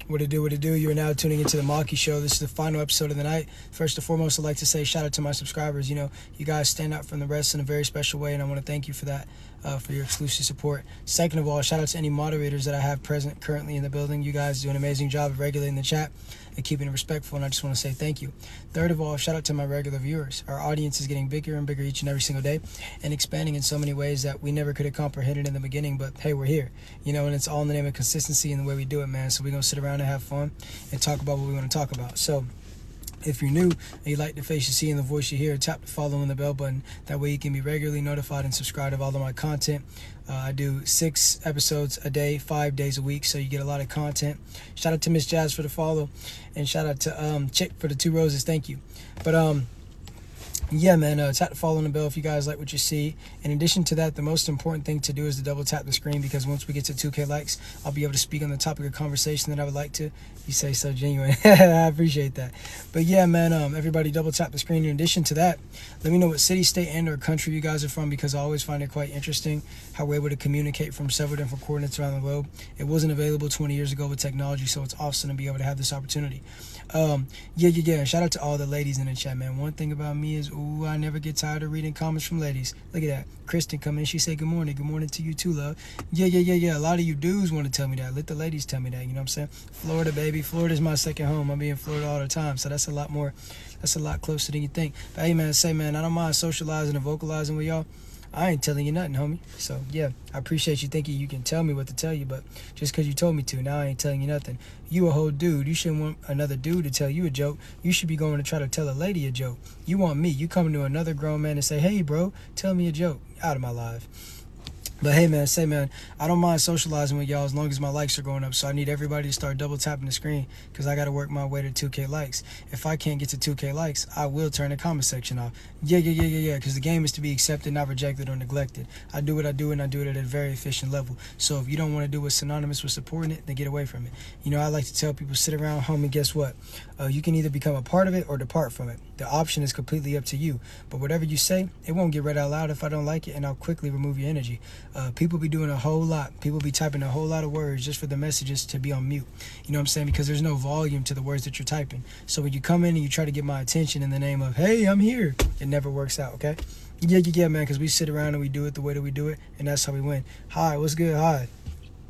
What it do, what it do. You are now tuning into the Maki Show. This is the final episode of the night. First and foremost, I'd like to say shout out to my subscribers. You know, you guys stand out from the rest in a very special way, and I want to thank you for that, for your exclusive support. Second of all, shout out to any moderators that I have present currently in the building. You guys do an amazing job of regulating the chat and keeping it respectful, and I just want to say thank you. Third of all, shout out to my regular viewers. Our audience is getting bigger and bigger each and every single day and expanding in so many ways that we never could have comprehended in the beginning, but hey, we're here, you know, and it's all in the name of consistency and the way we do it, man. So we're going to sit around and have fun and talk about what we want to talk about. So if you're new and you like the face you see and the voice you hear, tap the follow and the bell button. That way you can be regularly notified and subscribed to all of my content. I do 6 episodes a day, 5 days a week, so you get a lot of content. Shout out to Miss Jazz for the follow, and shout out to Chick for the 2 roses. Thank you. But yeah, man, tap the follow and the bell if you guys like what you see. In addition to that, the most important thing to do is to double tap the screen, because once we get to 2K likes, I'll be able to speak on the topic of conversation that I would like to. You say so genuine. I appreciate that. But yeah, man, everybody double tap the screen. In addition to that, let me know what city, state, and or country you guys are from, because I always find it quite interesting how we're able to communicate from several different coordinates around the globe. It wasn't available 20 years ago with technology, so it's awesome to be able to have this opportunity. Yeah. Shout out to all the ladies in the chat, man. One thing about me is, ooh, I never get tired of reading comments from ladies. Look at that. Kristen come in. She said, good morning. Good morning to you too, love. Yeah. A lot of you dudes want to tell me that. Let the ladies tell me that. You know what I'm saying? Florida, baby. Florida's my second home. I'll be in Florida all the time. So that's a lot more. That's a lot closer than you think. But hey, man, I don't mind socializing and vocalizing with y'all. I ain't telling you nothing, homie. So, yeah, I appreciate you thinking you can tell me what to tell you, but just because you told me to, now I ain't telling you nothing. You a whole dude. You shouldn't want another dude to tell you a joke. You should be going to try to tell a lady a joke. You want me. You coming to another grown man and say, hey, bro, tell me a joke. Out of my life. But hey, man, I don't mind socializing with y'all as long as my likes are going up. So I need everybody to start double tapping the screen, because I got to work my way to 2K likes. If I can't get to 2K likes, I will turn the comment section off. Yeah, because the game is to be accepted, not rejected or neglected. I do what I do, and I do it at a very efficient level. So if you don't want to do what's synonymous with supporting it, then get away from it. You know, I like to tell people, sit around home, and guess what? You can either become a part of it or depart from it. The option is completely up to you. But whatever you say, it won't get read out loud if I don't like it, and I'll quickly remove your energy. People be doing a whole lot. People be typing a whole lot of words just for the messages to be on mute. You know what I'm saying? Because there's no volume to the words that you're typing. So when you come in and you try to get my attention in the name of, hey, I'm here, it never works out, okay? Yeah, man, because we sit around and we do it the way that we do it, and that's how we win. Hi, what's good? Hi.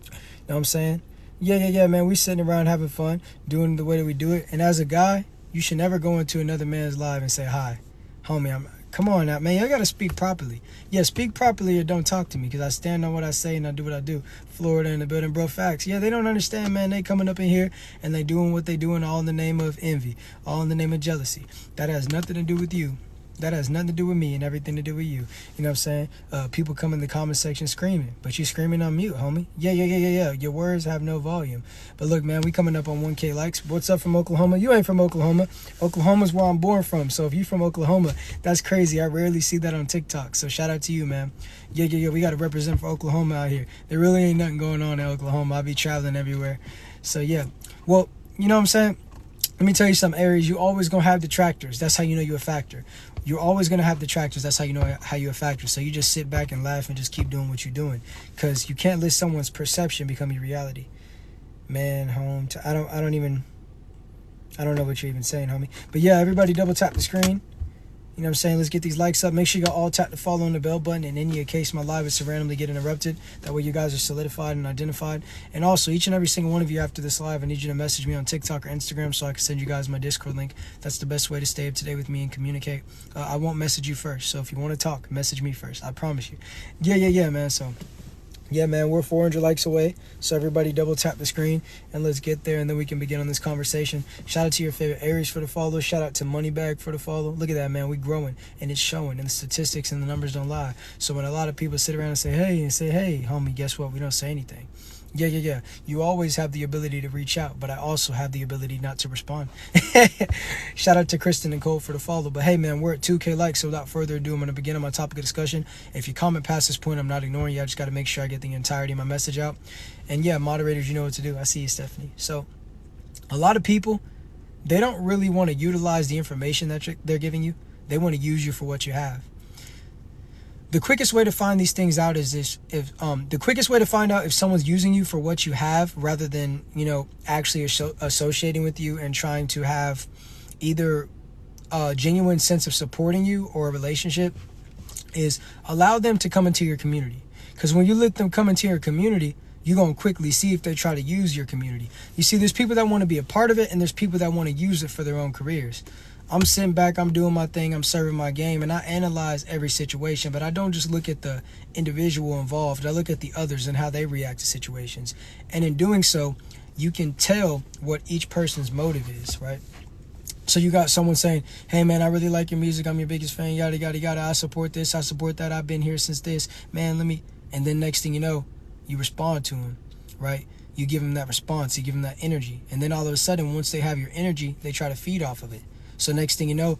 You know what I'm saying? Yeah, man, we sitting around having fun, doing it the way that we do it. And as a guy, you should never go into another man's live and say, hi, homie, come on now, man. You got to speak properly. Yeah, speak properly or don't talk to me, because I stand on what I say and I do what I do. Florida in the building, bro. Facts. Yeah, they don't understand, man. They coming up in here and they doing what they doing all in the name of envy, all in the name of jealousy. That has nothing to do with you. That has nothing to do with me and everything to do with you. You know what I'm saying? People come in the comment section screaming, but you screaming on mute, homie. Yeah. Your words have no volume. But look, man, we coming up on 1K likes. What's up from Oklahoma? You ain't from Oklahoma. Oklahoma's where I'm born from. So if you from Oklahoma, that's crazy. I rarely see that on TikTok. So shout out to you, man. Yeah. We got to represent for Oklahoma out here. There really ain't nothing going on in Oklahoma. I be traveling everywhere. So yeah. Well, you know what I'm saying? Let me tell you some areas you always gonna have detractors. That's how you know you're a factor. You're always gonna have detractors. That's how you know how you're a factor. So you just sit back and laugh and just keep doing what you're doing, because you can't let someone's perception become your reality. Man, I don't know what you're even saying, homie. But yeah, everybody double tap the screen. You know what I'm saying? Let's get these likes up. Make sure you all tap the follow and the bell button in any case my live is to randomly get interrupted. That way you guys are solidified and identified. And also, each and every single one of you after this live, I need you to message me on TikTok or Instagram so I can send you guys my Discord link. That's the best way to stay up to date with me and communicate. I won't message you first. So if you want to talk, message me first. I promise you. Yeah, man. So yeah, man, we're 400 likes away. So everybody double tap the screen and let's get there, and then we can begin on this conversation. Shout out to your favorite Aries for the follow. Shout out to Moneybag for the follow. Look at that, man. We growing and it's showing, and the statistics and the numbers don't lie. So when a lot of people sit around and say, hey, homie, guess what? We don't say anything. Yeah. You always have the ability to reach out, but I also have the ability not to respond. Shout out to Kristen and Cole for the follow. But hey, man, we're at 2K likes, so without further ado, I'm going to begin on my topic of discussion. If you comment past this point, I'm not ignoring you. I just got to make sure I get the entirety of my message out. And yeah, moderators, you know what to do. I see you, Stephanie. So a lot of people, they don't really want to utilize the information that they're giving you. They want to use you for what you have. the quickest way to find these things out is this: if the quickest way to find out if someone's using you for what you have, rather than actually associating with you and trying to have either a genuine sense of supporting you or a relationship, is allow them to come into your community. Because when you let them come into your community, you're going to quickly see if they try to use your community. You see, there's people that want to be a part of it, and there's people that want to use it for their own careers. I'm sitting back, I'm doing my thing, I'm serving my game, and I analyze every situation, but I don't just look at the individual involved. I look at the others and how they react to situations. And in doing so, you can tell what each person's motive is, right? So you got someone saying, hey man, I really like your music, I'm your biggest fan, yada, yada, yada, I support this, I support that, I've been here since this, man, let me, and then next thing you know, you respond to them, right? You give them that response, you give them that energy, and then all of a sudden, once they have your energy, they try to feed off of it. So next thing you know,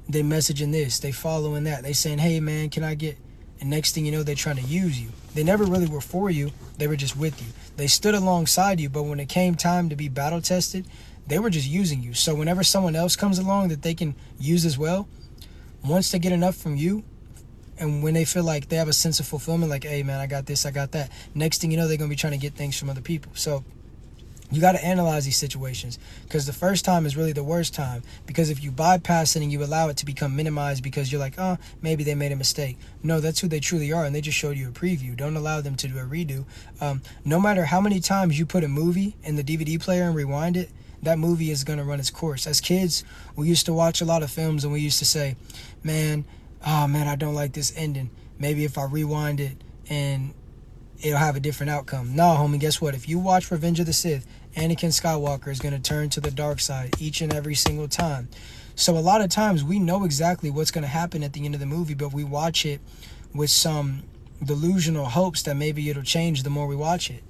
they messaging this, they following that, they saying, hey man, can I get, and next thing you know, they're trying to use you. They never really were for you, they were just with you. They stood alongside you, but when it came time to be battle tested, they were just using you. So whenever someone else comes along that they can use as well, once they get enough from you, and when they feel like they have a sense of fulfillment, like, hey man, I got this, I got that, next thing you know, they're going to be trying to get things from other people. So you got to analyze these situations, because the first time is really the worst time, because if you bypass it and you allow it to become minimized because you're like, oh, maybe they made a mistake. No, that's who they truly are, and they just showed you a preview. Don't allow them to do a redo. No matter how many times you put a movie in the DVD player and rewind it, that movie is going to run its course. As kids, we used to watch a lot of films and we used to say, man, I don't like this ending. Maybe if I rewind it and it'll have a different outcome. No, homie, guess what? If you watch Revenge of the Sith, Anakin Skywalker is going to turn to the dark side each and every single time. So a lot of times we know exactly what's going to happen at the end of the movie, but we watch it with some delusional hopes that maybe it'll change the more we watch it.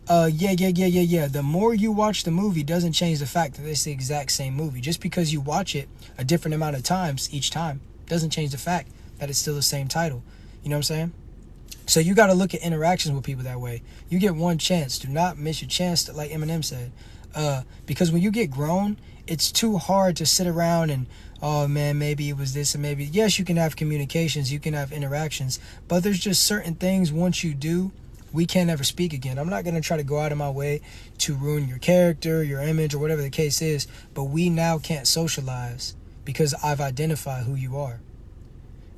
Yeah. The more you watch the movie doesn't change the fact that it's the exact same movie. Just because you watch it a different amount of times each time doesn't change the fact that it's still the same title. You know what I'm saying? So you got to look at interactions with people that way. You get one chance. Do not miss your chance, like Eminem said. Because when you get grown, it's too hard to sit around and, oh man, maybe it was this and maybe. Yes, you can have communications, you can have interactions, but there's just certain things once you do, we can't ever speak again. I'm not going to try to go out of my way to ruin your character, your image, or whatever the case is, but we now can't socialize because I've identified who you are.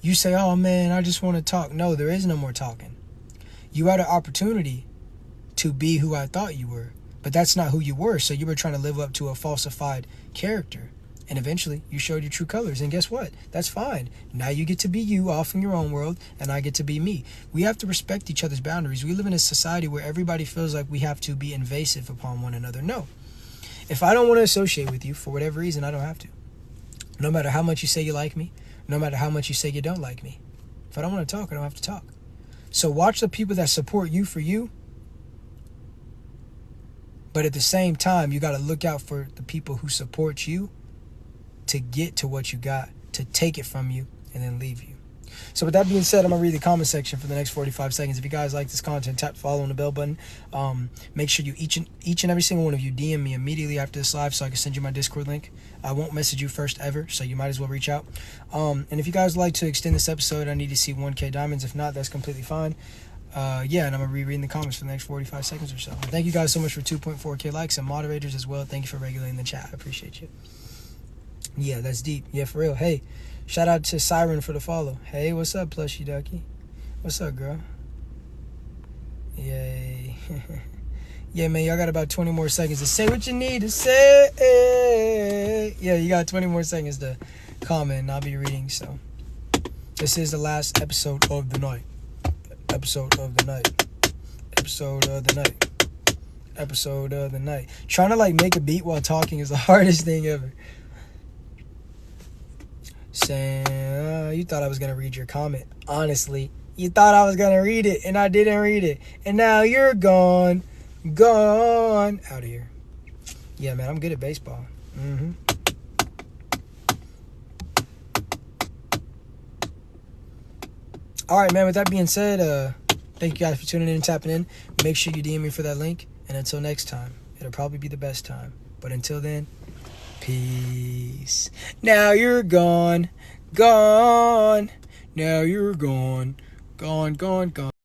You say, oh man, I just want to talk. No, there is no more talking. You had an opportunity to be who I thought you were, but that's not who you were, so you were trying to live up to a falsified character. And eventually, you showed your true colors. And guess what? That's fine. Now you get to be you off in your own world, and I get to be me. We have to respect each other's boundaries. We live in a society where everybody feels like we have to be invasive upon one another. No. If I don't want to associate with you, for whatever reason, I don't have to. No matter how much you say you like me, no matter how much you say you don't like me. If I don't want to talk, I don't have to talk. So watch the people that support you for you. But at the same time, you got to look out for the people who support you to get to what you got, to take it from you, and then leave you. So with that being said, I'm going to read the comment section for the next 45 seconds. If you guys like this content, tap follow on the bell button. Make sure you, each and every single one of you, DM me immediately after this live so I can send you my Discord link. I won't message you first ever, so you might as well reach out. And if you guys would like to extend this episode, I need to see 1K diamonds. If not, that's completely fine. And I'm going to be rereading the comments for the next 45 seconds or so. And thank you guys so much for 2.4K likes and moderators as well. Thank you for regulating the chat. I appreciate you. Yeah, that's deep. Yeah, for real. Hey, shout out to Siren for the follow. Hey, what's up, Plushy Ducky? What's up, girl? Yay. Yeah, man, y'all got about 20 more seconds to say what you need to say. Yeah, you got 20 more seconds to comment, and I'll be reading. So, this is the last episode of the night. Episode of the night. Episode of the night. Episode of the night. Trying to, make a beat while talking is the hardest thing ever. Saying, you thought I was going to read your comment. Honestly, you thought I was going to read it, and I didn't read it. And now you're gone. Gone. Out of here. Yeah, man, I'm good at baseball. All right, man, with that being said, thank you guys for tuning in and tapping in. Make sure you DM me for that link. And until next time, it'll probably be the best time. But until then, peace. Now you're gone, gone. Now you're gone. Gone, gone, gone.